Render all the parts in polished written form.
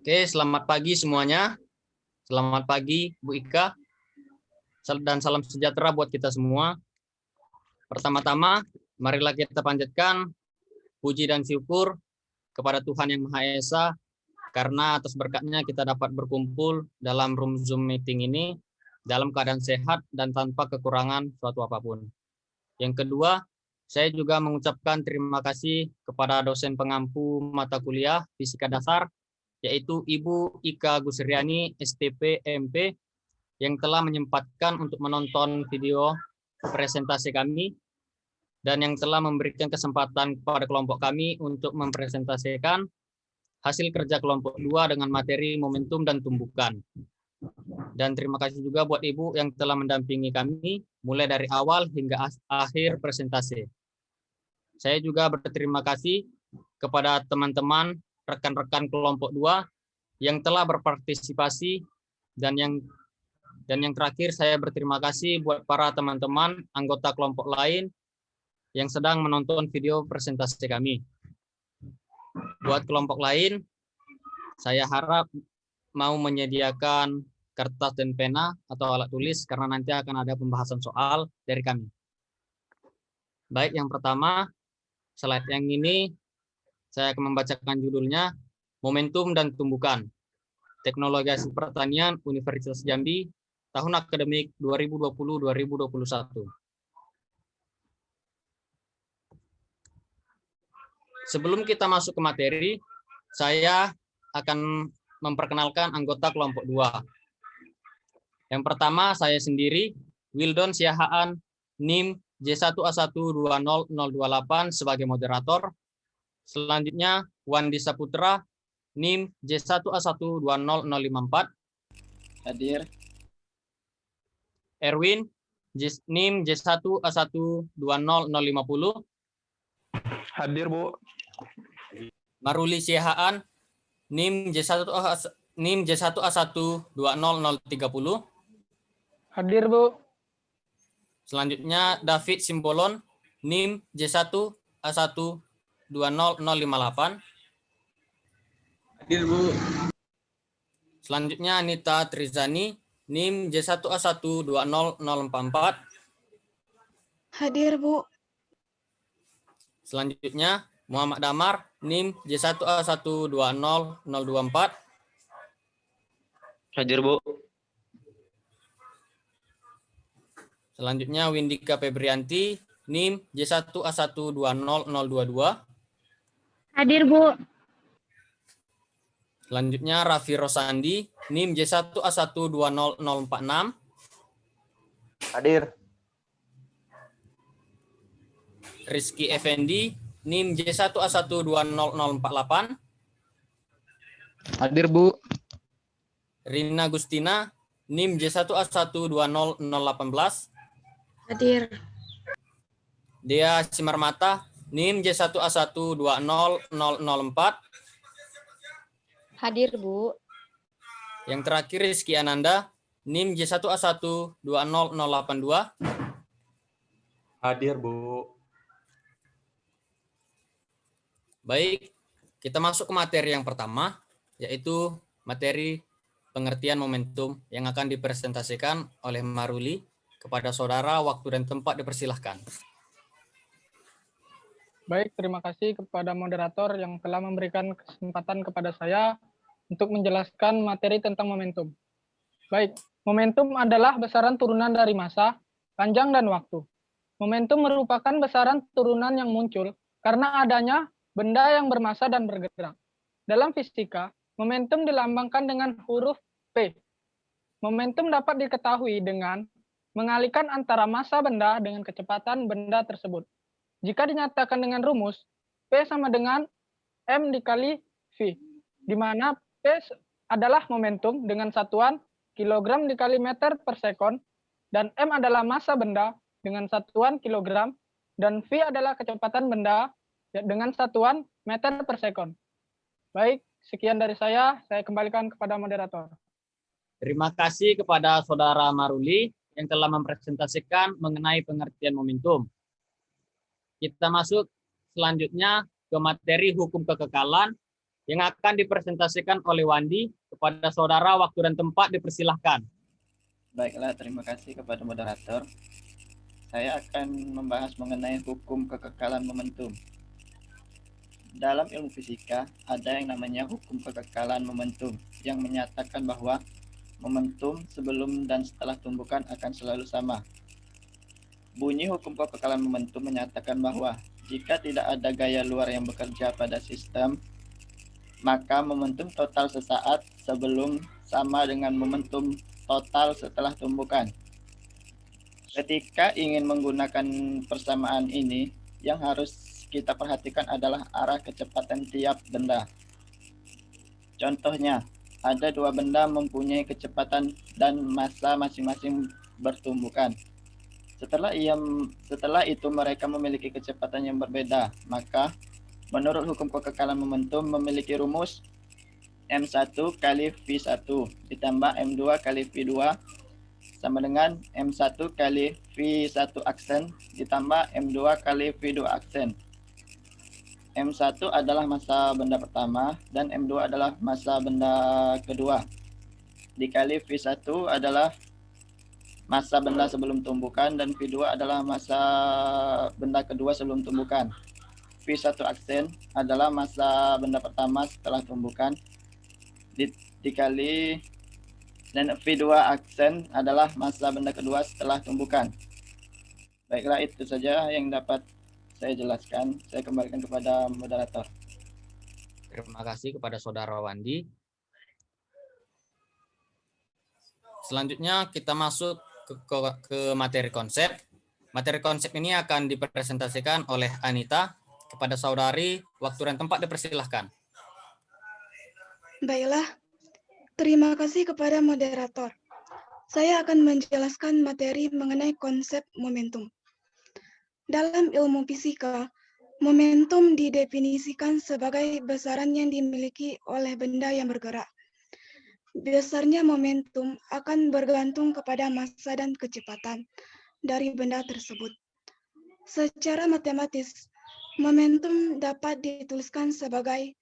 Oke, selamat pagi semuanya. Selamat pagi Bu Ika. Dan salam sejahtera buat kita semua. Pertama-tama, marilah kita panjatkan puji dan syukur kepada Tuhan Yang Maha Esa, karena atas berkatnya kita dapat berkumpul dalam room Zoom meeting ini dalam keadaan sehat dan tanpa kekurangan suatu apapun. Yang kedua, saya juga mengucapkan terima kasih kepada dosen pengampu mata kuliah Fisika Dasar, yaitu Ibu Ika Gusriani, STP, MP, yang telah menyempatkan untuk menonton video presentasi kami dan yang telah memberikan kesempatan kepada kelompok kami untuk mempresentasikan hasil kerja kelompok 2 dengan materi momentum dan tumbukan. Dan terima kasih juga buat Ibu yang telah mendampingi kami mulai dari awal hingga akhir presentasi. Saya juga berterima kasih kepada teman-teman rekan-rekan kelompok 2 yang telah berpartisipasi, dan yang terakhir saya berterima kasih buat para teman-teman anggota kelompok lain yang sedang menonton video presentasi kami. Buat kelompok lain, saya harap mau menyediakan kertas dan pena atau alat tulis karena nanti akan ada pembahasan soal dari kami. Baik, yang pertama, slide yang ini saya akan membacakan judulnya Momentum dan Tumbukan. Teknologi Hasil Pertanian Universitas Jambi tahun akademik 2020-2021. Sebelum kita masuk ke materi, saya akan memperkenalkan anggota kelompok 2. Yang pertama, saya sendiri, Wildon Siahaan, NIM J1A120028 sebagai moderator. Selanjutnya, Wandi Saputra, NIM J1A120054. Hadir. Erwin, NIM J1A120050. Hadir, Bu. Maruli Siahaan, NIM J1A120030. Hadir, Bu. Selanjutnya David Simbolon, NIM J1A120058. Hadir, Bu. Selanjutnya Anita Trizani, NIM J1A120044. Hadir, Bu. Selanjutnya Muhammad Damar, NIM J1A120024. Hadir, Bu. Selanjutnya Windika Febrianti, NIM J1A120022. Hadir, Bu. Selanjutnya Raffi Rosandi, NIM J1A120046. Hadir. Rizky Effendi, NIM J1A120048. Hadir, Bu. Rina Gustina, NIM J1A120018. Hadir. Dea Simarmata, NIM J1A120004. Hadir, Bu. Yang terakhir Rizky Ananda, NIM J1A120082. Hadir, Bu. Baik, kita masuk ke materi yang pertama, yaitu materi pengertian momentum yang akan dipresentasikan oleh Maruli. Kepada saudara, waktu dan tempat dipersilahkan. Baik, terima kasih kepada moderator yang telah memberikan kesempatan kepada saya untuk menjelaskan materi tentang momentum. Baik, momentum adalah besaran turunan dari massa, panjang, dan waktu. Momentum merupakan besaran turunan yang muncul karena adanya benda yang bermassa dan bergerak. Dalam fisika, momentum dilambangkan dengan huruf P. Momentum dapat diketahui dengan mengalihkan antara massa benda dengan kecepatan benda tersebut. Jika dinyatakan dengan rumus, P sama dengan M dikali V, di mana P adalah momentum dengan satuan kilogram dikali meter per sekon, dan M adalah massa benda dengan satuan kilogram, dan V adalah kecepatan benda dengan satuan meter per sekon. Baik, sekian dari saya kembalikan kepada moderator. Terima kasih kepada saudara Maruli yang telah mempresentasikan mengenai pengertian momentum. Kita masuk selanjutnya ke materi hukum kekekalan yang akan dipresentasikan oleh Wandi. Kepada saudara, waktu dan tempat dipersilahkan. Baiklah, terima kasih kepada moderator. Saya akan membahas mengenai hukum kekekalan momentum. Dalam ilmu fisika, ada yang namanya hukum kekekalan momentum yang menyatakan bahwa momentum sebelum dan setelah tumbukan akan selalu sama. Bunyi hukum kekekalan momentum menyatakan bahwa jika tidak ada gaya luar yang bekerja pada sistem, maka momentum total sesaat sebelum sama dengan momentum total setelah tumbukan. Ketika ingin menggunakan persamaan ini, yang harus kita perhatikan adalah arah kecepatan tiap benda. Contohnya, ada dua benda mempunyai kecepatan dan massa masing-masing bertumbukan. Setelah itu mereka memiliki kecepatan yang berbeda, maka menurut hukum kekekalan momentum memiliki rumus M1 kali V1 ditambah M2 kali V2 sama dengan M1 kali V1 aksen ditambah M2 kali V2 aksen. M1 adalah massa benda pertama dan M2 adalah massa benda kedua. Dikali V1 adalah massa benda sebelum tumbukan dan V2 adalah massa benda kedua sebelum tumbukan. V1 aksen adalah massa benda pertama setelah tumbukan dikali dan V2 aksen adalah massa benda kedua setelah tumbukan. Baiklah, itu saja yang dapat saya jelaskan. Saya kembalikan kepada moderator. Terima kasih kepada saudara Wandi. Selanjutnya kita masuk ke materi konsep. Materi konsep ini akan dipresentasikan oleh Anita. Kepada saudari, waktu dan tempat dipersilahkan. Baiklah, terima kasih kepada moderator. Saya akan menjelaskan materi mengenai konsep momentum. Dalam ilmu fisika, momentum didefinisikan sebagai besaran yang dimiliki oleh benda yang bergerak. Besarnya momentum akan bergantung kepada massa dan kecepatan dari benda tersebut. Secara matematis, momentum dapat dituliskan sebagai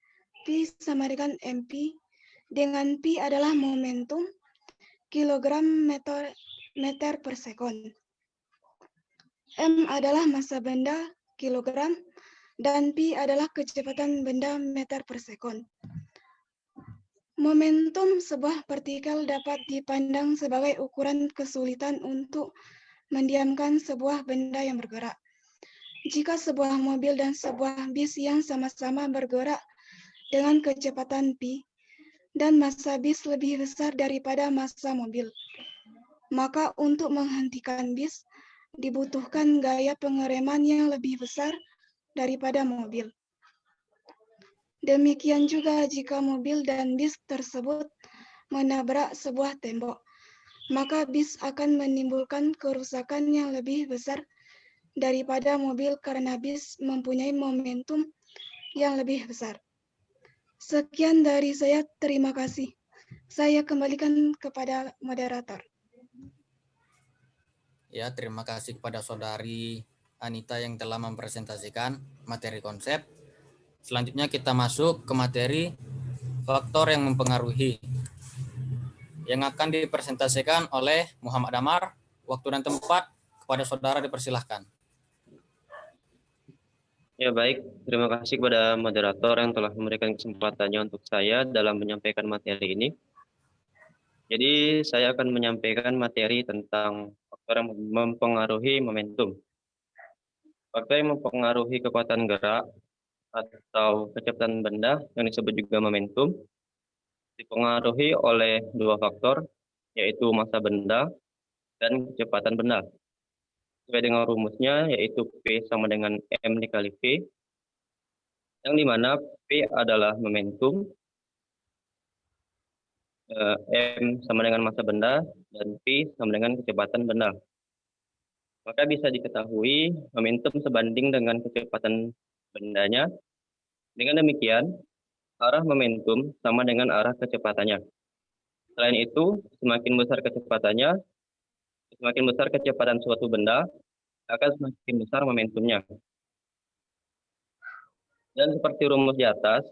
P sama dengan mp, dengan P adalah momentum kilogram meter per sekon. M adalah massa benda kilogram dan P adalah kecepatan benda meter per sekon. Momentum sebuah partikel dapat dipandang sebagai ukuran kesulitan untuk mendiamkan sebuah benda yang bergerak. Jika sebuah mobil dan sebuah bis yang sama-sama bergerak dengan kecepatan P dan massa bis lebih besar daripada massa mobil, maka untuk menghentikan bis dibutuhkan gaya pengereman yang lebih besar daripada mobil. Demikian juga jika mobil dan bis tersebut menabrak sebuah tembok, maka bis akan menimbulkan kerusakan yang lebih besar daripada mobil karena bis mempunyai momentum yang lebih besar. Sekian dari saya, terima kasih. Saya kembalikan kepada moderator. Ya, terima kasih kepada saudari Anita yang telah mempresentasikan materi konsep. Selanjutnya kita masuk ke materi faktor yang mempengaruhi yang akan dipresentasikan oleh Muhammad Damar. Waktu dan tempat kepada saudara dipersilahkan. Ya baik, terima kasih kepada moderator yang telah memberikan kesempatannya untuk saya dalam menyampaikan materi ini. Jadi saya akan menyampaikan materi tentang faktor yang mempengaruhi momentum. Faktor yang mempengaruhi kekuatan gerak atau kecepatan benda yang disebut juga momentum dipengaruhi oleh dua faktor, yaitu massa benda dan kecepatan benda. Sesuai dengan rumusnya, yaitu P sama dengan M dikali V, yang dimana P adalah momentum, M sama dengan massa benda, dan P sama dengan kecepatan benda. Maka bisa diketahui momentum sebanding dengan kecepatan bendanya. Dengan demikian, arah momentum sama dengan arah kecepatannya. Selain itu, semakin besar kecepatannya, semakin besar kecepatan suatu benda, akan semakin besar momentumnya. Dan seperti rumus di atas,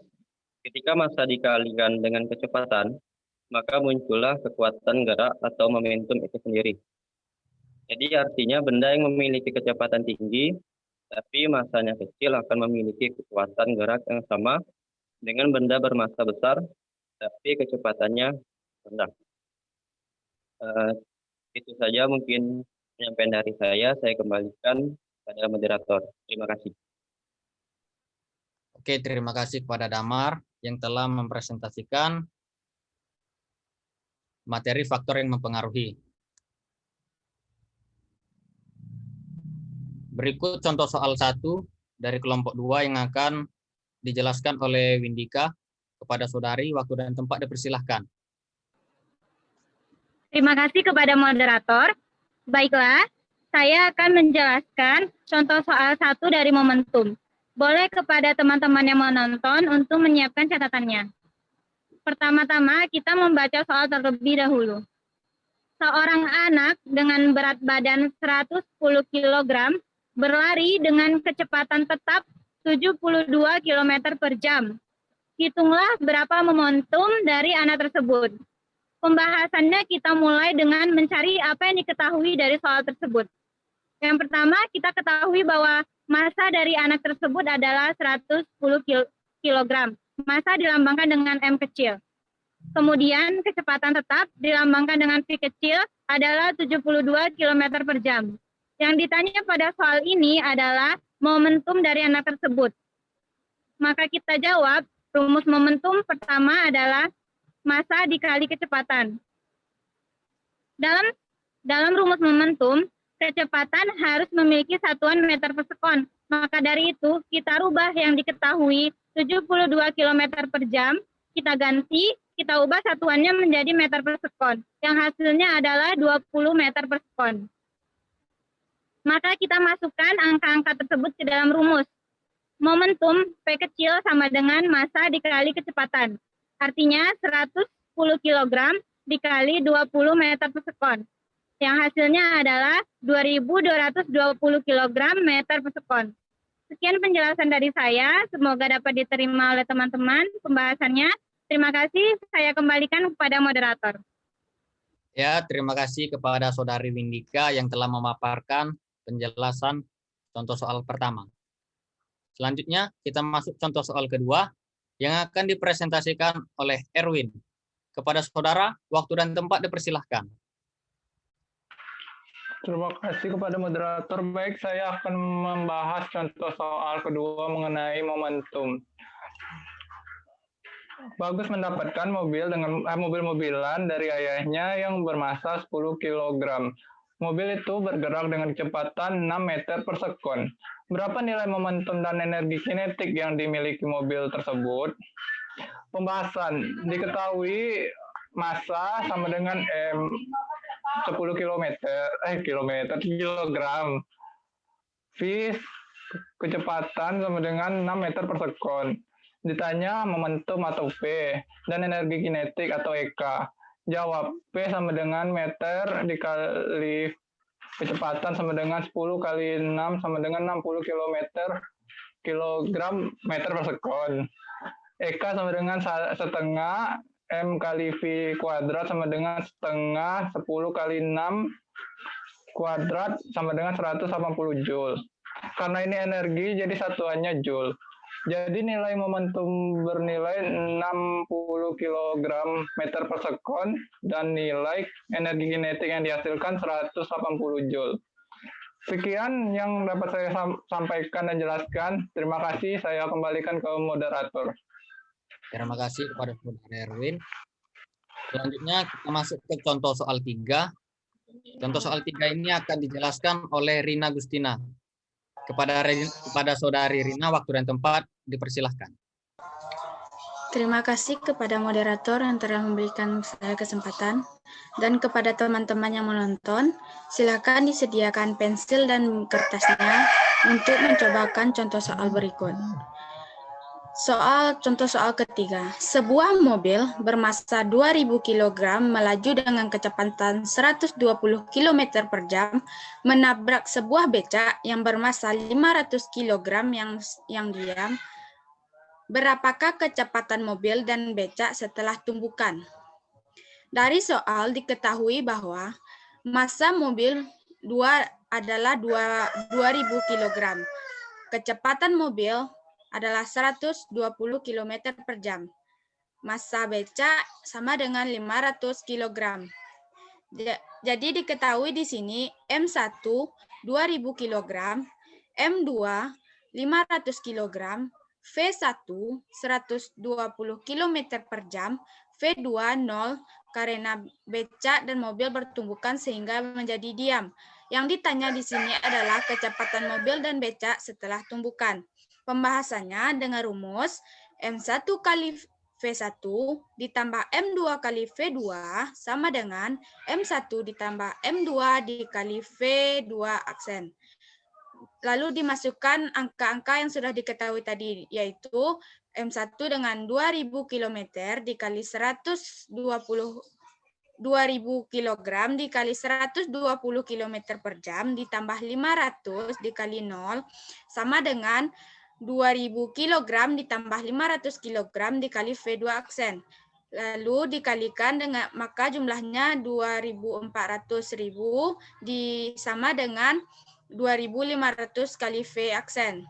P Ketika massa dikalikan dengan kecepatan, maka muncullah kekuatan gerak atau momentum itu sendiri. Jadi artinya benda yang memiliki kecepatan tinggi, tapi massanya kecil akan memiliki kekuatan gerak yang sama dengan benda bermassa besar, tapi kecepatannya rendah. Itu saja mungkin penyampaian dari saya kembalikan pada moderator. Terima kasih. Oke, terima kasih kepada Damar yang telah mempresentasikan materi faktor yang mempengaruhi. Berikut contoh soal 1 dari kelompok 2 yang akan dijelaskan oleh Windika kepada saudari. Waktu dan tempat dipersilahkan. Terima kasih kepada moderator. Baiklah, saya akan menjelaskan contoh soal 1 dari momentum. Boleh kepada teman-teman yang menonton untuk menyiapkan catatannya. Pertama-tama kita membaca soal terlebih dahulu. Seorang anak dengan berat badan 110 kg berlari dengan kecepatan tetap 72 km per jam. Hitunglah berapa momentum dari anak tersebut. Pembahasannya kita mulai dengan mencari apa yang diketahui dari soal tersebut. Yang pertama, kita ketahui bahwa massa dari anak tersebut adalah 110 kg. Massa dilambangkan dengan M kecil. Kemudian kecepatan tetap dilambangkan dengan V kecil adalah 72 km per jam. Yang ditanya pada soal ini adalah momentum dari anak tersebut. Maka kita jawab, rumus momentum pertama adalah massa dikali kecepatan. Dalam rumus momentum, kecepatan harus memiliki satuan meter per sekon. Maka dari itu, kita rubah yang diketahui 72 km per jam, kita ganti, kita ubah satuannya menjadi meter per sekon. Yang hasilnya adalah 20 meter per sekon. Maka kita masukkan angka-angka tersebut ke dalam rumus. Momentum P kecil sama dengan massa dikali kecepatan. Artinya 110 kg dikali 20 meter per sekon. Yang hasilnya adalah 2.220 kg meter per sekon. Sekian penjelasan dari saya. Semoga dapat diterima oleh teman-teman pembahasannya. Terima kasih. Saya kembalikan kepada moderator. Ya, terima kasih kepada saudari Windika yang telah memaparkan penjelasan contoh soal pertama. Selanjutnya kita masuk contoh soal kedua yang akan dipresentasikan oleh Erwin. Kepada saudara, waktu dan tempat dipersilahkan. Terima kasih kepada moderator. Baik, saya akan membahas contoh soal kedua mengenai momentum. Bagus mendapatkan mobil-mobilan dari ayahnya yang bermassa 10 kg. Mobil itu bergerak dengan kecepatan 6 meter per sekon. Berapa nilai momentum dan energi kinetik yang dimiliki mobil tersebut? Pembahasan. Diketahui massa sama dengan M 10 kilogram. V kecepatan sama dengan 6 meter per sekon. Ditanya momentum atau P dan energi kinetik atau EK. Jawab, P sama dengan meter dikali kecepatan sama dengan 10 kali 6 sama dengan 60 kilogram meter per sekon. EK sama dengan setengah, M kali V kuadrat sama dengan setengah, 10 kali 6 kuadrat sama dengan 180 Joule. Karena ini energi, jadi satuannya Joule. Jadi nilai momentum bernilai 60 kg meter per sekon dan nilai energi kinetik yang dihasilkan 180 Joule. Sekian yang dapat saya sampaikan dan jelaskan. Terima kasih, saya kembalikan ke moderator. Terima kasih kepada saudara Erwin. Selanjutnya kita masuk ke contoh soal 3. Contoh soal 3 ini akan dijelaskan oleh Rina Gustina. Kepada saudari Rina, waktu dan tempat dipersilahkan. Terima kasih kepada moderator yang telah memberikan saya kesempatan, dan kepada teman-teman yang menonton, silakan disediakan pensil dan kertasnya untuk mencobakan contoh soal berikut. Contoh soal ketiga. Sebuah mobil bermassa 2.000 kg melaju dengan kecepatan 120 km per jam menabrak sebuah becak yang bermassa 500 kg yang diam Berapakah kecepatan mobil dan becak setelah tumbukan? Dari soal diketahui bahwa massa mobil adalah 2.000 kg. Kecepatan mobil adalah 120 km per jam. Massa becak sama dengan 500 kg. Jadi diketahui di sini M1 2.000 kg, M2 500 kg, V1 120 km per jam, V2 0 karena becak dan mobil bertumbukan sehingga menjadi diam. Yang ditanya di sini adalah kecepatan mobil dan becak setelah tumbukan. Pembahasannya dengan rumus M1 kali V1 ditambah M2 kali V2 sama dengan M1 ditambah M2 dikali V2 aksen. Lalu dimasukkan angka-angka yang sudah diketahui tadi, yaitu M1 dengan 2.000 km dikali 120 2.000 kg dikali 120 km per jam ditambah 500 dikali 0 sama dengan 2.000 kg ditambah 500 kg dikali V2 aksen. Lalu dikalikan dengan, maka jumlahnya 2.400.000 sama dengan 2.500 kali V aksen.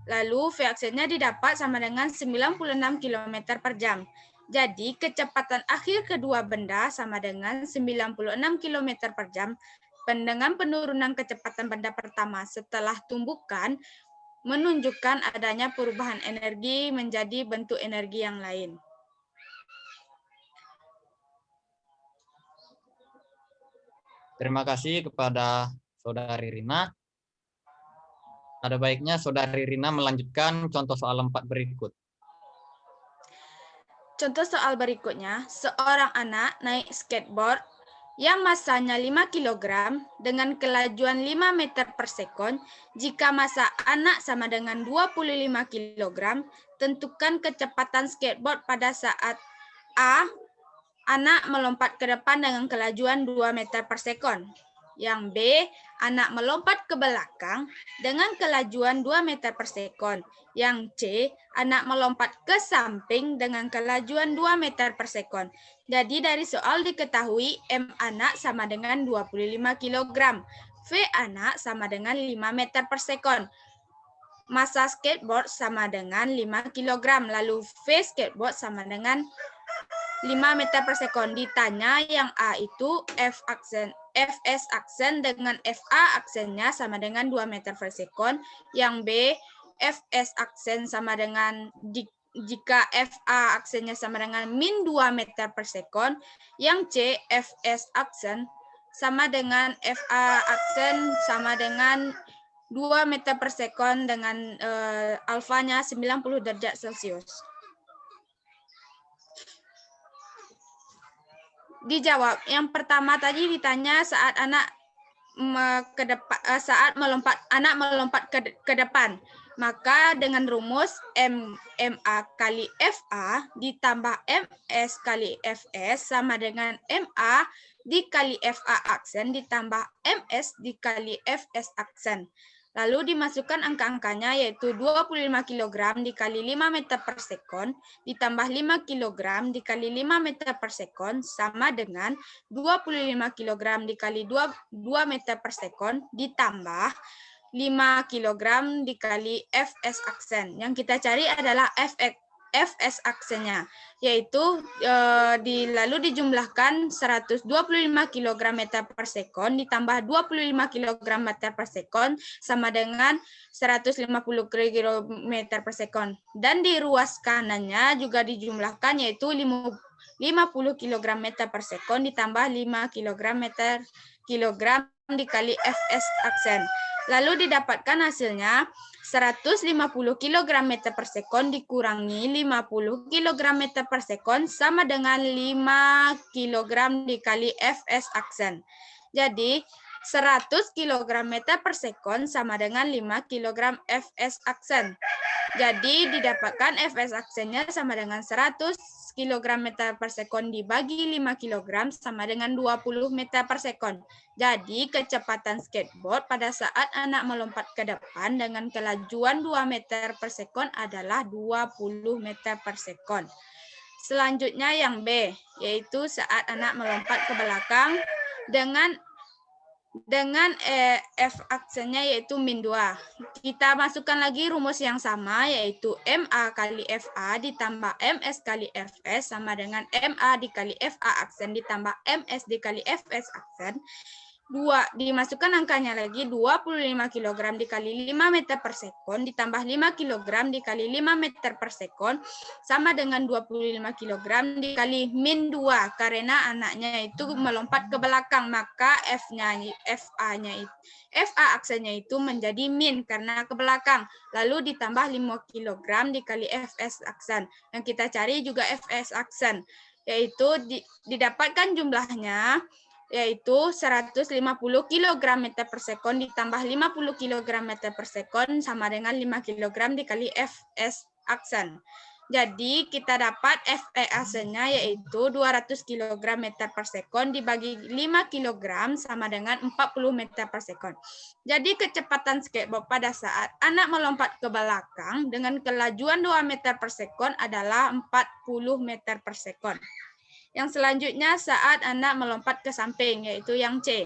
Lalu V aksennya didapat sama dengan 96 km per jam. Jadi kecepatan akhir kedua benda sama dengan 96 km per jam. Dengan penurunan kecepatan benda pertama setelah tumbukan menunjukkan adanya perubahan energi menjadi bentuk energi yang lain. Terima kasih kepada Saudari Rina. Ada baiknya Saudari Rina melanjutkan contoh soal 4 berikut. Contoh soal berikutnya, seorang anak naik skateboard yang massanya 5 kg dengan kelajuan 5 meter per sekon. Jika massa anak sama dengan 25 kg, tentukan kecepatan skateboard pada saat A, anak melompat ke depan dengan kelajuan 2 meter per sekon. Yang B, anak melompat ke belakang dengan kelajuan 2 meter per sekon. Yang C, anak melompat ke samping dengan kelajuan 2 meter per sekon. Jadi dari soal diketahui M anak sama dengan 25 kg. V anak sama dengan 5 meter per sekon. Massa skateboard sama dengan 5 kg. Lalu V skateboard sama dengan 5 meter per sekon. Ditanya yang A itu Fs aksen dengan Fa aksennya sama dengan 2 meter per sekon. Yang B, Fs aksen sama dengan, jika Fa aksennya sama dengan min 2 meter per sekon. Yang C, Fs aksen sama dengan Fa aksen sama dengan 2 meter per sekon dengan alfanya 90 derajat Celcius. Dijawab. Yang pertama tadi ditanya saat anak melompat ke depan. Maka dengan rumus MA kali FA ditambah MS kali Fs sama dengan MA dikali FA aksen ditambah MS dikali Fs aksen. Lalu dimasukkan angka-angkanya yaitu 25 kg dikali 5 meter per sekon ditambah 5 kg dikali 5 meter per sekon sama dengan 25 kg dikali 2 meter per sekon ditambah 5 kg dikali Fs aksen. Yang kita cari adalah Fs aksennya, yaitu lalu dijumlahkan 125 kg meter per sekon ditambah 25 kg meter per sekon sama dengan 150 km per sekon. Dan di ruas kanannya juga dijumlahkan yaitu 50 kg meter per sekon ditambah 5 kg dikali Fs aksen. Lalu didapatkan hasilnya 150 kg meter per sekon dikurangi 50 kg meter per sekon sama dengan 5 kg dikali Fs aksen. Jadi 100 kg meter per sekon sama dengan 5 kg Fs aksen. Jadi didapatkan Fs aksennya sama dengan 100 kg meter per sekon dibagi 5 kg sama dengan 20 meter per sekon. Jadi kecepatan skateboard pada saat anak melompat ke depan dengan kelajuan 2 meter per sekon adalah 20 meter per sekon. Selanjutnya yang B, yaitu saat anak melompat ke belakang dengan F aksennya yaitu min 2. Kita masukkan lagi rumus yang sama yaitu MA kali FA ditambah MS kali FS sama dengan MA dikali FA aksen ditambah MS dikali FS aksen. 2 dimasukkan angkanya lagi 25 kg dikali 5 meter per sekon ditambah 5 kg dikali 5 meter per sekon sama dengan 25 kg dikali min 2 karena anaknya itu melompat ke belakang maka FA aksennya itu menjadi min karena ke belakang lalu ditambah 5 kg dikali FS aksen. Yang kita cari juga FS aksen yaitu didapatkan jumlahnya yaitu 150 kg meter per sekon ditambah 50 kg meter per sekon sama dengan 5 kg dikali Fs aksen. Jadi kita dapat Fe aksennya yaitu 200 kg meter per sekon dibagi 5 kg sama dengan 40 meter per sekon. Jadi kecepatan skateboard pada saat anak melompat ke belakang dengan kelajuan 2 meter per sekon adalah 40 meter per sekon. Yang selanjutnya saat anak melompat ke samping, yaitu yang C.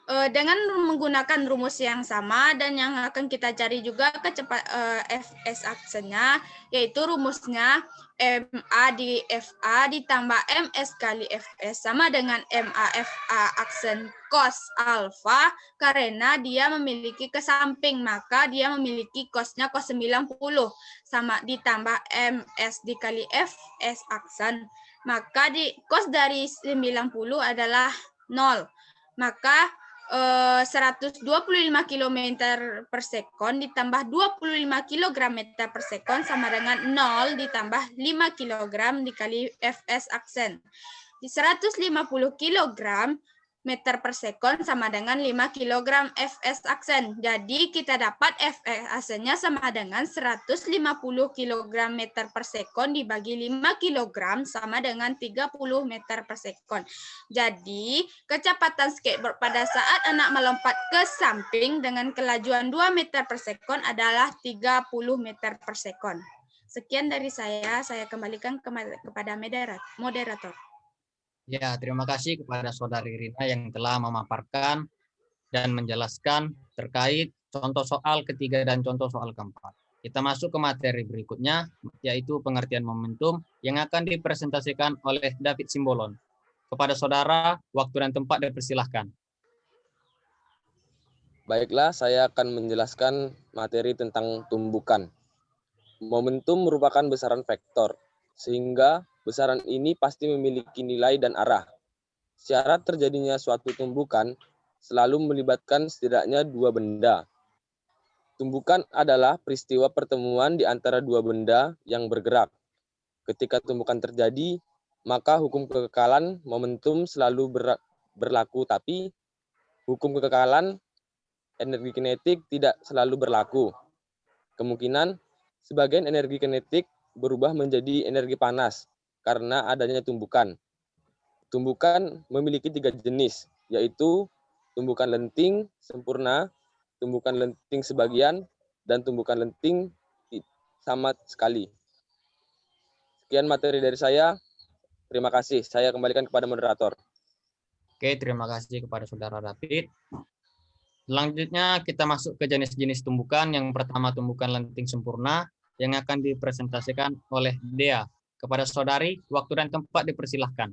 Dengan menggunakan rumus yang sama dan yang akan kita cari juga kecepatan Fs aksennya, yaitu rumusnya MA di FA ditambah MS kali Fs sama dengan MA FA aksen cos alfa karena dia memiliki ke samping, maka dia memiliki cosnya cos 90 sama ditambah MS dikali Fs aksen, maka cos dari 90 adalah 0. Maka 125 km per sekon ditambah 25 kg meter per sekon sama dengan 0 ditambah 5 kg dikali Fs aksen. Di 150 kg meter per sekon sama dengan 5 kg Fs aksen. Jadi kita dapat Fs aksennya sama dengan 150 kg meter per sekon dibagi 5 kg sama dengan 30 meter per sekon. Jadi kecepatan skateboard pada saat anak melompat ke samping dengan kelajuan 2 meter per sekon adalah 30 meter per sekon. Sekian dari saya kembalikan kepada moderator. Ya, terima kasih kepada Saudari Rina yang telah memaparkan dan menjelaskan terkait contoh soal ketiga dan contoh soal keempat. Kita masuk ke materi berikutnya, yaitu pengertian momentum yang akan dipresentasikan oleh David Simbolon. Kepada saudara, waktu dan tempat dipersilahkan. Baiklah, saya akan menjelaskan materi tentang tumbukan. Momentum merupakan besaran vektor, sehingga besaran ini pasti memiliki nilai dan arah. Syarat terjadinya suatu tumbukan selalu melibatkan setidaknya dua benda. Tumbukan adalah peristiwa pertemuan di antara dua benda yang bergerak. Ketika tumbukan terjadi, maka hukum kekekalan momentum selalu berlaku, tapi hukum kekekalan energi kinetik tidak selalu berlaku. Kemungkinan sebagian energi kinetik berubah menjadi energi panas karena adanya tumbukan. Tumbukan memiliki 3 jenis, yaitu tumbukan lenting sempurna, tumbukan lenting sebagian, dan tumbukan lenting sama sekali. Sekian materi dari saya. Terima kasih. Saya kembalikan kepada moderator. Oke, terima kasih kepada Saudara David. Selanjutnya kita masuk ke jenis-jenis tumbukan. Yang pertama tumbukan lenting sempurna yang akan dipresentasikan oleh Dea. Kepada saudari, waktu dan tempat dipersilahkan.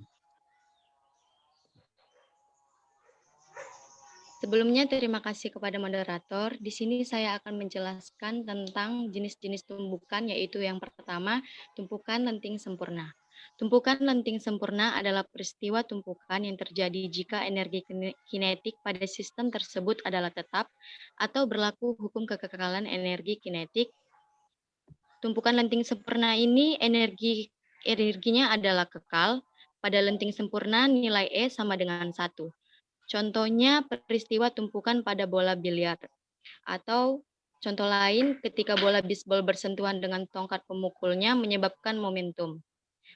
Sebelumnya terima kasih kepada moderator. Di sini saya akan menjelaskan tentang jenis-jenis tumbukan, yaitu yang pertama, tumpukan lenting sempurna. Tumpukan lenting sempurna adalah peristiwa tumpukan yang terjadi jika energi kinetik pada sistem tersebut adalah tetap atau berlaku hukum kekekalan energi kinetik. Tumpukan lenting sempurna ini energinya adalah kekal. Pada lenting sempurna nilai E sama dengan 1. Contohnya peristiwa tumpukan pada bola biliar. Atau Contoh lain, ketika bola bisbol bersentuhan dengan tongkat pemukulnya menyebabkan momentum.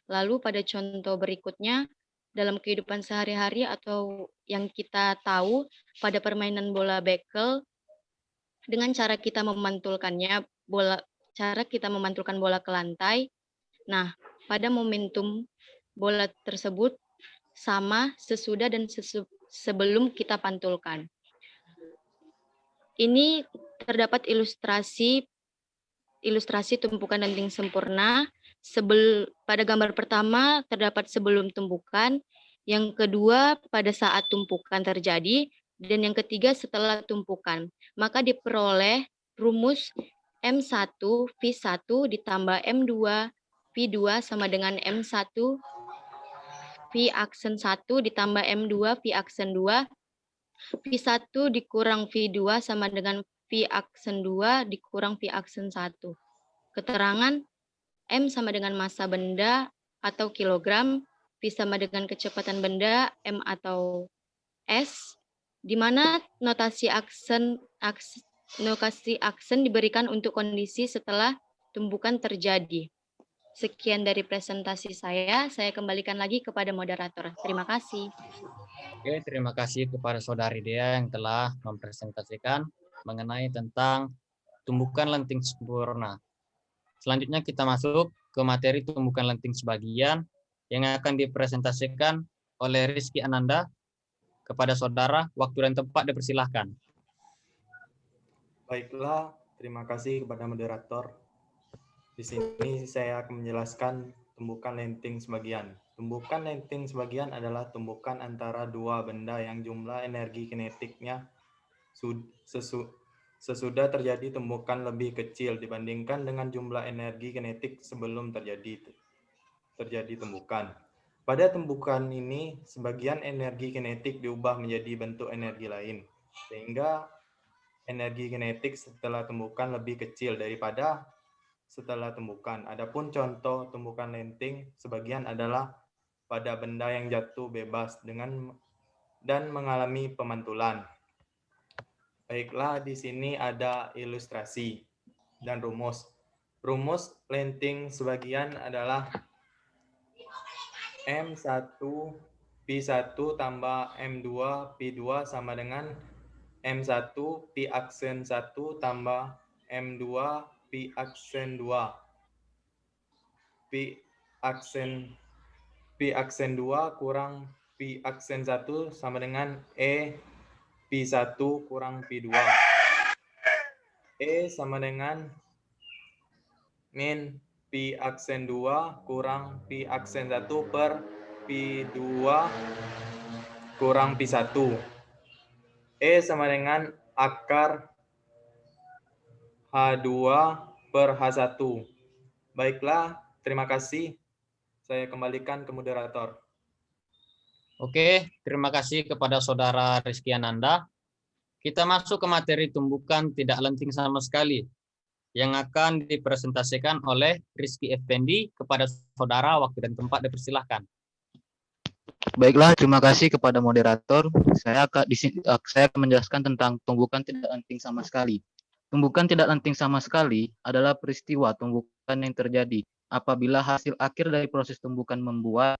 Lalu pada contoh berikutnya, dalam kehidupan sehari-hari atau yang kita tahu pada permainan bola bekel, dengan cara kita memantulkannya, cara kita memantulkan bola ke lantai. Nah, pada momentum bola tersebut sama sesudah dan sebelum kita pantulkan. Ini terdapat ilustrasi tumpukan lenting sempurna. Pada gambar pertama terdapat sebelum tumpukan, yang kedua pada saat tumpukan terjadi, dan yang ketiga setelah tumpukan. Maka diperoleh rumus M1 V1 ditambah M2 V2 sama dengan M1 V aksen 1 ditambah M2 V aksen 2. V1 dikurang V2 sama dengan V aksen 2 dikurang V aksen 1. Keterangan M sama dengan massa benda atau kilogram, V sama dengan kecepatan benda, M atau S, di mana notasi aksen diberikan untuk kondisi setelah tumbukan terjadi. Sekian dari presentasi saya kembalikan lagi kepada moderator. Terima kasih. Oke, terima kasih kepada Saudari Dea yang telah mempresentasikan mengenai tentang tumbukan lenting sempurna. Selanjutnya kita masuk ke materi tumbukan lenting sebagian yang akan dipresentasikan oleh Rizky Ananda. Kepada saudara, waktu dan tempat dipersilahkan. Baiklah, terima kasih kepada moderator. Di sini saya akan menjelaskan tumbukan lenting sebagian. Tumbukan lenting sebagian adalah tumbukan antara dua benda yang jumlah energi kinetiknya sesudah terjadi tumbukan lebih kecil dibandingkan dengan jumlah energi kinetik sebelum terjadi tumbukan. Pada tumbukan ini, sebagian energi kinetik diubah menjadi bentuk energi lain, sehingga energi kinetik setelah tumbukan lebih kecil daripada setelah tumbukan. Adapun contoh tumbukan lenting sebagian adalah pada benda yang jatuh bebas dan mengalami pemantulan. Baiklah, di sini ada ilustrasi dan rumus. Rumus lenting sebagian adalah M1 P1 tambah M2 P2 sama dengan M1 P aksen 1 tambah M2 P aksen 2. P aksen 2 kurang P aksen 1 sama dengan E P1 kurang P2. E sama dengan min P aksen 2 kurang P aksen 1 per P2 kurang P1. E sama dengan akar H2 per H1. Baiklah, terima kasih. Saya kembalikan ke moderator. Oke, terima kasih kepada saudara Rizky Ananda. Kita masuk ke materi tumbukan tidak lenting sama sekali yang akan dipresentasikan oleh Rizky Effendi. Kepada saudara, waktu dan tempat dipersilahkan. Baiklah, terima kasih kepada moderator. Saya akan menjelaskan tentang tumbukan tidak lenting sama sekali. Tumbukan tidak lenting sama sekali adalah peristiwa tumbukan yang terjadi apabila hasil akhir dari proses tumbukan membuat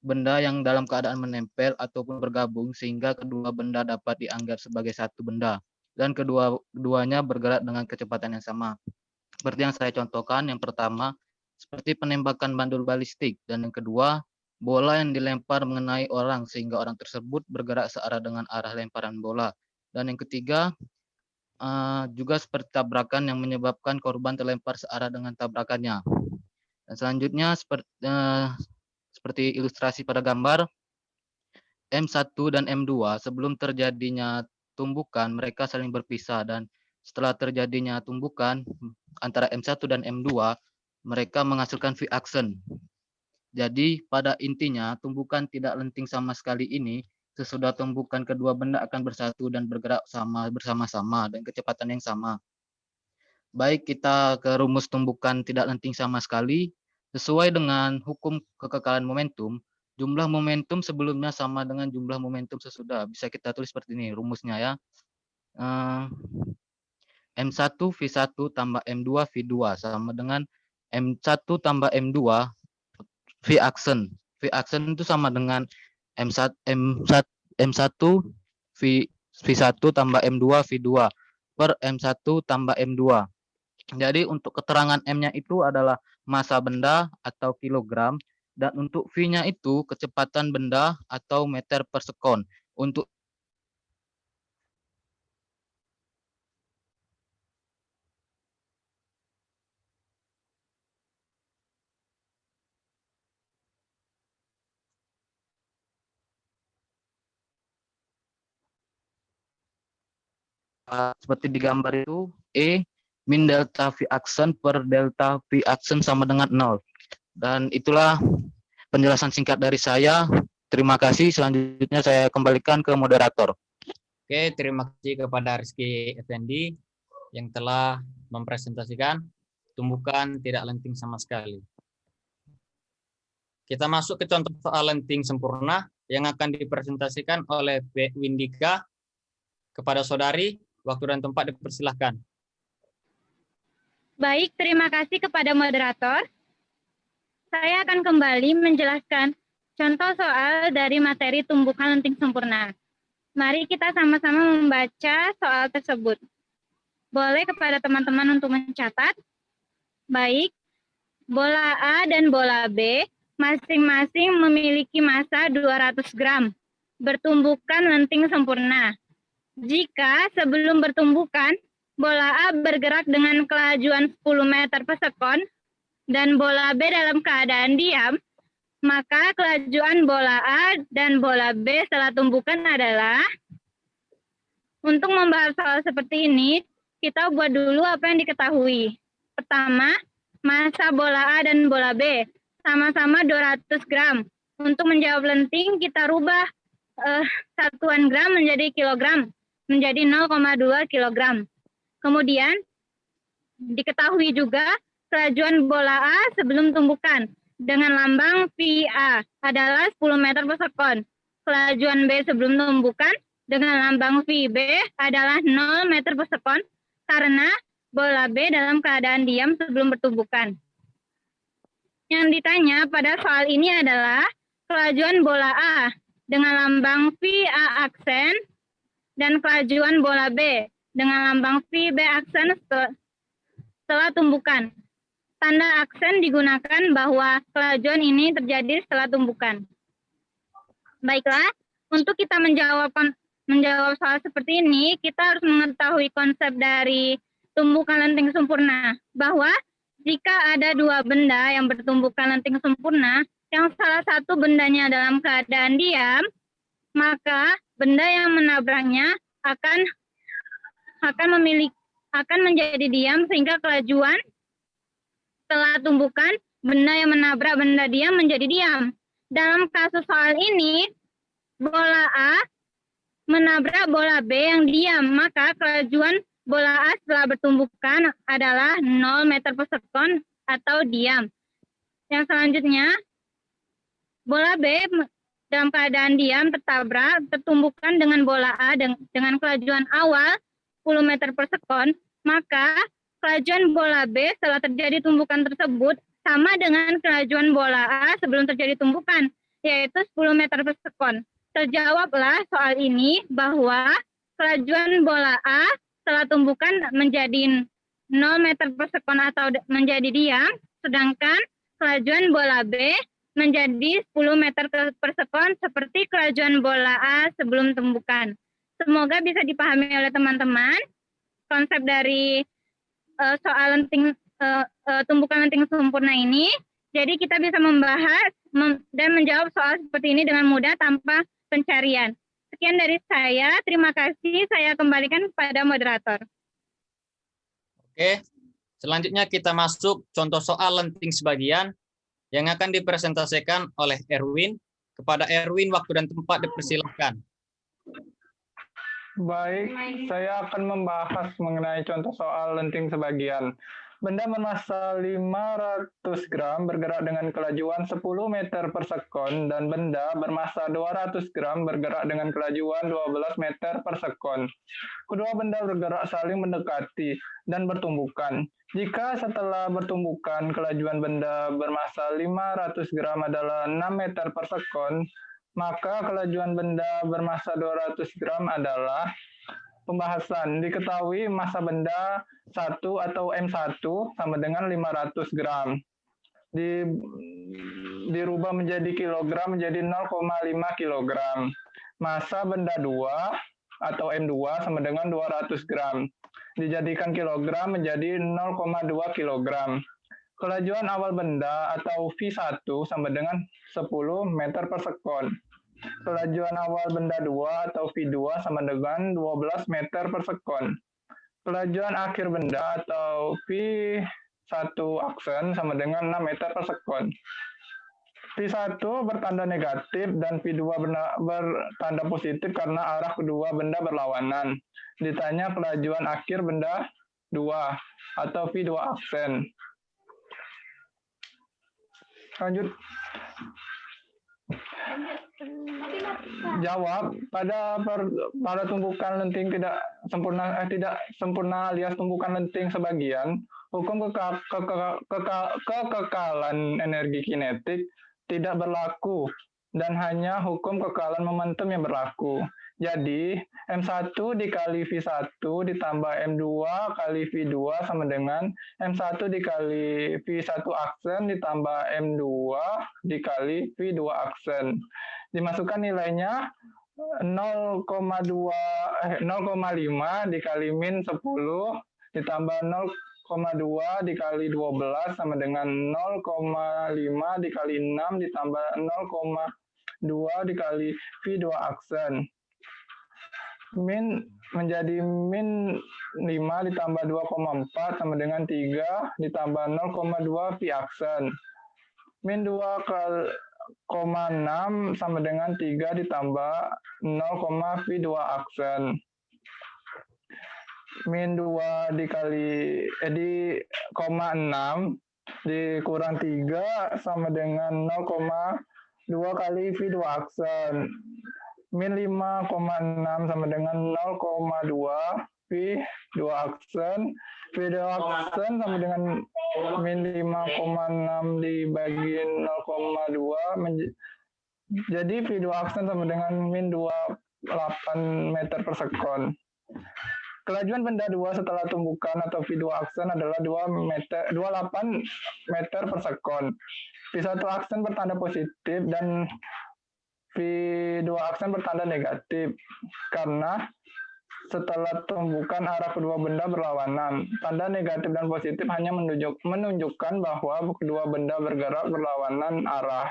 benda yang dalam keadaan menempel ataupun bergabung sehingga kedua benda dapat dianggap sebagai satu benda dan keduanya bergerak dengan kecepatan yang sama. Seperti yang saya contohkan, yang pertama seperti penembakan bandul balistik, dan yang kedua bola yang dilempar mengenai orang sehingga orang tersebut bergerak searah dengan arah lemparan bola, dan yang ketiga juga seperti tabrakan yang menyebabkan korban terlempar searah dengan tabrakannya. Dan selanjutnya seperti ilustrasi pada gambar, M1 dan M2 sebelum terjadinya tumbukan mereka saling berpisah, dan setelah terjadinya tumbukan antara M1 dan M2 mereka menghasilkan V aksen. Jadi pada intinya tumbukan tidak lenting sama sekali ini sesudah tumbukan kedua benda akan bersatu dan bergerak bersama-sama dan kecepatan yang sama. Baik, kita ke rumus tumbukan tidak lenting sama sekali. Sesuai dengan hukum kekekalan momentum, jumlah momentum sebelumnya sama dengan jumlah momentum sesudah. Bisa kita tulis seperti ini rumusnya ya. M1 V1 tambah M2 V2 sama dengan M1 tambah M2 V aksen. V aksen itu sama dengan M1 V1 tambah M2 V2 per M1 tambah M2. Jadi untuk keterangan M-nya itu adalah massa benda atau kilogram, dan untuk V-nya itu kecepatan benda atau meter per sekon. Untuk seperti di gambar itu, E min delta V aksen per delta V aksen sama dengan 0. Dan itulah penjelasan singkat dari saya. Terima kasih. Selanjutnya saya kembalikan ke moderator. Oke, terima kasih kepada Rizky Effendi yang telah mempresentasikan tumbukan tidak lenting sama sekali. Kita masuk ke contoh soal lenting sempurna yang akan dipresentasikan oleh B. Windika. Kepada saudari, waktu dan tempat dipersilahkan. Baik, terima kasih kepada moderator. Saya akan kembali menjelaskan contoh soal dari materi tumbukan lenting sempurna. Mari kita sama-sama membaca soal tersebut. Boleh kepada teman-teman untuk mencatat. Baik, bola A dan bola B masing-masing memiliki massa 200 gram, bertumbukan lenting sempurna. Jika sebelum bertumbukan, bola A bergerak dengan kelajuan 10 meter per sekon, dan bola B dalam keadaan diam, maka kelajuan bola A dan bola B setelah tumbukan adalah, untuk membahas soal seperti ini, kita buat dulu apa yang diketahui. Pertama, massa bola A dan bola B sama-sama 200 gram. Untuk menjawab lenting, kita rubah satuan gram menjadi kilogram, menjadi 0,2 kilogram. Kemudian, diketahui juga kelajuan bola A sebelum tumbukan dengan lambang VA adalah 10 meter per sekon. Kelajuan B sebelum tumbukan dengan lambang VB adalah 0 meter per sekon karena bola B dalam keadaan diam sebelum bertumbukan. Yang ditanya pada soal ini adalah kelajuan bola A dengan lambang VA aksen dan kelajuan bola B dengan lambang VB aksen setelah tumbukan. Tanda aksen digunakan bahwa kelajuan ini terjadi setelah tumbukan. Baiklah, untuk kita menjawab soal seperti ini, kita harus mengetahui konsep dari tumbukan lenting sempurna, bahwa jika ada dua benda yang bertumbukan lenting sempurna, yang salah satu bendanya dalam keadaan diam, maka benda yang menabraknya akan menjadi diam sehingga kelajuan setelah tumbukan benda yang menabrak benda diam menjadi diam. Dalam kasus soal ini, bola A menabrak bola B yang diam, maka kelajuan bola A setelah bertumbukan adalah 0 meter per sekon atau diam. Yang selanjutnya, bola B dalam keadaan diam tertumbukan dengan bola A dengan kelajuan awal 10 meter per sekon, maka kelajuan bola B setelah terjadi tumbukan tersebut sama dengan kelajuan bola A sebelum terjadi tumbukan, yaitu 10 meter per sekon. Terjawablah soal ini bahwa kelajuan bola A setelah tumbukan menjadi 0 meter per sekon atau menjadi diam, sedangkan kelajuan bola B menjadi 10 meter per sekon seperti kelajuan bola A sebelum tumbukan. Semoga bisa dipahami oleh teman-teman konsep dari soal tumbukan lenting sempurna ini. Jadi kita bisa membahas dan menjawab soal seperti ini dengan mudah tanpa pencarian. Sekian dari saya, terima kasih. Saya kembalikan kepada moderator. Oke, selanjutnya kita masuk contoh soal lenting sebagian yang akan dipresentasikan oleh Erwin. Kepada Erwin, waktu dan tempat dipersilahkan. Baik, saya akan membahas mengenai contoh soal lenting sebagian. Benda bermassa 500 gram bergerak dengan kelajuan 10 meter per sekon dan benda bermassa 200 gram bergerak dengan kelajuan 12 meter per sekon. Kedua benda bergerak saling mendekati dan bertumbukan. Jika setelah bertumbukan kelajuan benda bermassa 500 gram adalah 6 meter per sekon, maka kelajuan benda bermassa 200 gram adalah pembahasan. Diketahui massa benda 1 atau M1 sama dengan 500 gram. Dirubah menjadi kilogram menjadi 0,5 kilogram. Massa benda 2 atau M2 sama dengan 200 gram. Dijadikan kilogram menjadi 0,2 kilogram. Kelajuan awal benda atau V1 sama dengan 10 meter per sekon. Kelajuan awal benda 2 atau V2 sama dengan 12 meter per sekon. Kelajuan akhir benda atau V1 aksen sama dengan 6 meter per sekon. V1 bertanda negatif dan V2 bertanda positif karena arah kedua benda berlawanan. Ditanya kelajuan akhir benda 2 atau V2 aksen. Lanjut. Jawab, pada tumbukan lenting tidak sempurna alias tumbukan lenting sebagian, hukum kekekalan energi kinetik tidak berlaku dan hanya hukum kekekalan momentum yang berlaku. Jadi, M1 dikali V1 ditambah M2 kali V2 sama dengan M1 dikali V1 aksen ditambah M2 dikali V2 aksen. Dimasukkan nilainya 0,5 dikali min 10 ditambah 0,2 dikali 12 sama dengan 0,5 dikali 6 ditambah 0,2 dikali V2 aksen. Min menjadi min 5 ditambah 2,4 sama dengan 3 ditambah 0,2 V aksen. Min 2,6 sama dengan 3 ditambah 0, V2 aksen. Min 2 dikali 6 dikurang 3 sama dengan 0,2 kali V2 aksen. Min 5,6 sama dengan 0,2 V2 aksen. V2 aksen sama dengan min 5,6 dibagi 0,2 jadi V2 aksen sama dengan min 28 meter per sekon. Kelajuan benda 2 setelah tumbukan atau V2 aksen adalah 28 meter per sekon. V1 aksen bertanda positif dan V2 aksen bertanda negatif karena setelah tumbukan arah kedua benda berlawanan. Tanda negatif dan positif hanya menunjukkan bahwa kedua benda bergerak berlawanan arah.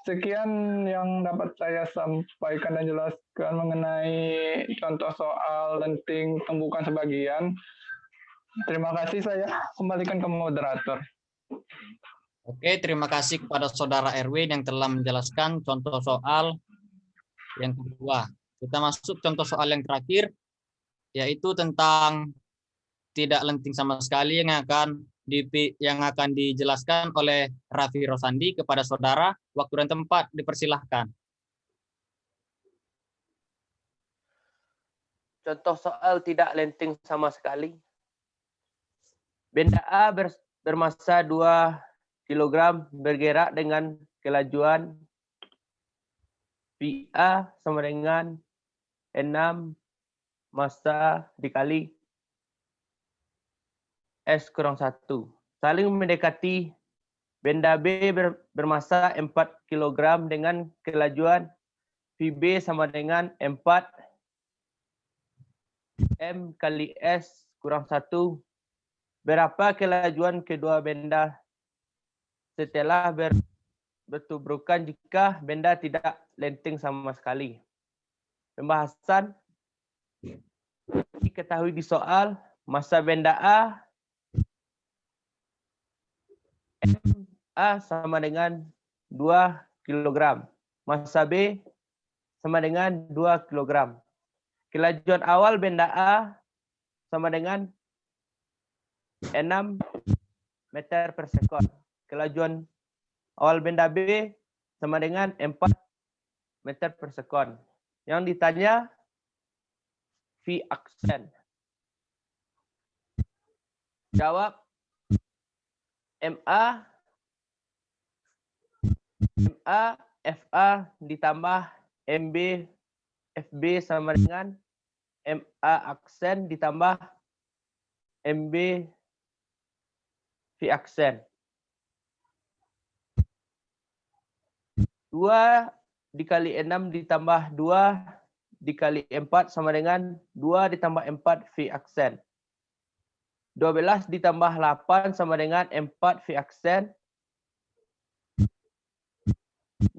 Sekian yang dapat saya sampaikan dan jelaskan mengenai contoh soal lenting tumbukan sebagian. Terima kasih, saya kembalikan ke moderator. Oke, terima kasih kepada Saudara Erwin yang telah menjelaskan contoh soal yang kedua. Kita masuk contoh soal yang terakhir, yaitu tentang tidak lenting sama sekali yang akan dijelaskan oleh Raffi Rosandi kepada saudara. Waktu dan tempat dipersilahkan. Contoh soal tidak lenting sama sekali. Benda A bermassa 2 kg bergerak dengan kelajuan VA sama dengan 6 massa dikali S kurang 1. Saling mendekati. Benda B bermassa 4 kg dengan kelajuan VB sama dengan 4 M kali S kurang 1. Berapa kelajuan kedua benda setelah bertuburkan jika benda tidak lenting sama sekali? Pembahasan diketahui di soal. Massa benda A A sama dengan 2 kg. Massa B sama dengan 2 kg. Kelajuan awal benda A sama dengan 6 meter per sekon. Kelajuan awal benda B sama dengan 4 meter per sekon. Yang ditanya V aksen. Jawab MA FA ditambah MB FB sama dengan MA aksen ditambah MB V aksen. 2 dikali 6 ditambah 2 dikali 4 sama dengan 2 ditambah 4 V aksen. 12 ditambah 8 sama dengan 4 V aksen.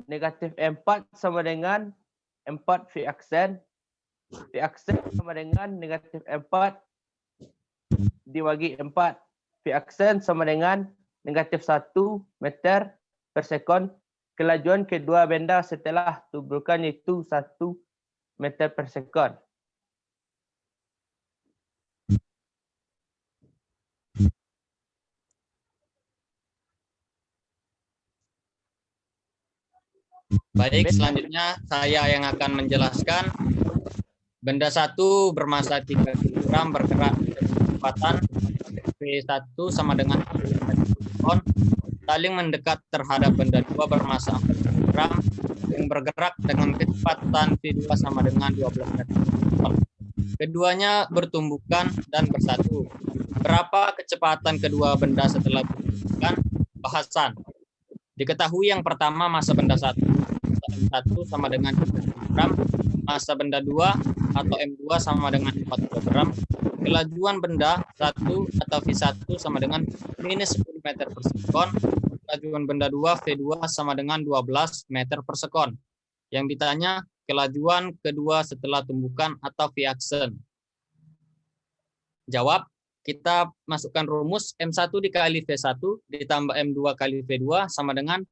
Negatif 4 sama dengan 4 V aksen. V aksen sama dengan negatif 4 dibagi 4. V aksen sama dengan negatif 1 meter per sekon. Kelajuan kedua benda setelah tumbukan yaitu 1 meter per sekon. Baik, selanjutnya saya yang akan menjelaskan benda satu bermassa 3 kg bergerak kecepatan V1 sama dengan saling mendekat terhadap benda 2 bermassa 4 kg yang bergerak dengan kecepatan V2 sama dengan 12 meter. Keduanya bertumbukan dan bersatu. Berapa kecepatan kedua benda setelah bertumbukan? Bahasan. Diketahui yang pertama massa benda 1 sama dengan 3 kg, massa benda 2 atau M2 sama dengan 4 kg. Kelajuan benda 1 atau V1 sama dengan minus 10 meter per sekon. Kelajuan benda 2 V2 sama dengan 12 meter per sekon. Yang ditanya kelajuan kedua setelah tumbukan atau V aksen. Jawab, kita masukkan rumus M1 dikali V1 ditambah M2 kali V2 sama dengan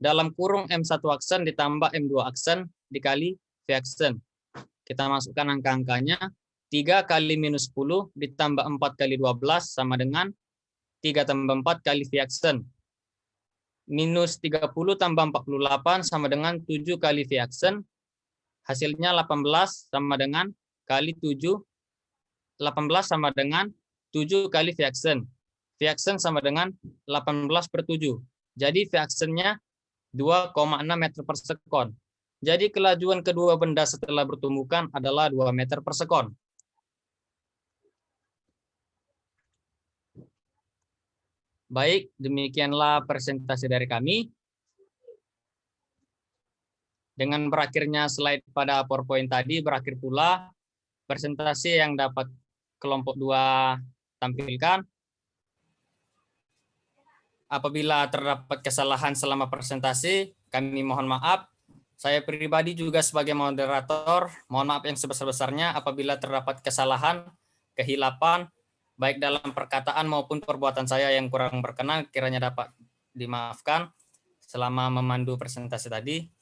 dalam kurung M1 aksen ditambah M2 aksen dikali V aksen. Kita masukkan angka-angkanya. 3 kali minus 10 ditambah 4 kali 12 sama dengan 3 tambah 4 kali V aksen. Minus 30 tambah 48 sama dengan 7 kali V aksen. Hasilnya 18 sama dengan kali 7. 18 sama dengan 7 kali V aksen. V aksen sama dengan 18 per 7. Jadi V aksennya 2,6 meter per sekon. Jadi kelajuan kedua benda setelah bertumbukan adalah 2 meter per sekon. Baik, demikianlah presentasi dari kami. Dengan berakhirnya slide pada PowerPoint tadi, berakhir pula presentasi yang dapat kelompok 2 tampilkan. Apabila terdapat kesalahan selama presentasi, kami mohon maaf. Saya pribadi juga sebagai moderator, mohon maaf yang sebesar-besarnya apabila terdapat kesalahan, kehilapan, baik dalam perkataan maupun perbuatan saya yang kurang berkenan, kiranya dapat dimaafkan selama memandu presentasi tadi.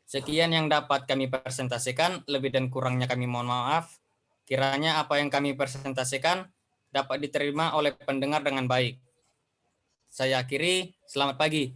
Sekian yang dapat kami presentasikan, lebih dan kurangnya kami mohon maaf. Kiranya apa yang kami presentasikan dapat diterima oleh pendengar dengan baik. Saya akhiri, selamat pagi.